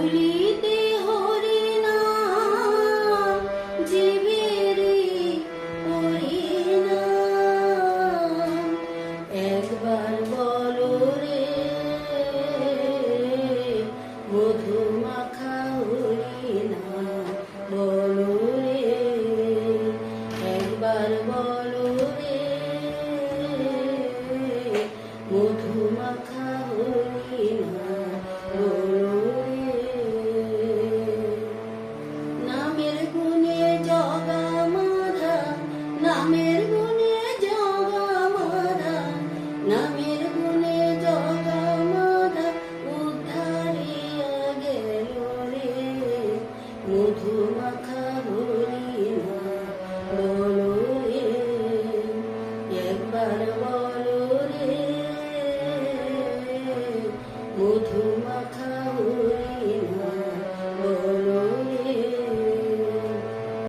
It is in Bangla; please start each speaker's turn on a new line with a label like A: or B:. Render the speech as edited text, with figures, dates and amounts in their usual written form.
A: ভুলিতে হরি নাম জীবেরে হরিনাম। একবার বলো রে মধু মাখা হরিনাম, বলো রে একবার বলো রে মধু মাখা হরিনাম, বলো রে। নামের গুণে জগা মাধা, নামের গুণে জগা মাধা, নামের গুণে জগা মাধা উদ্ধারিয়া গেল রে মধু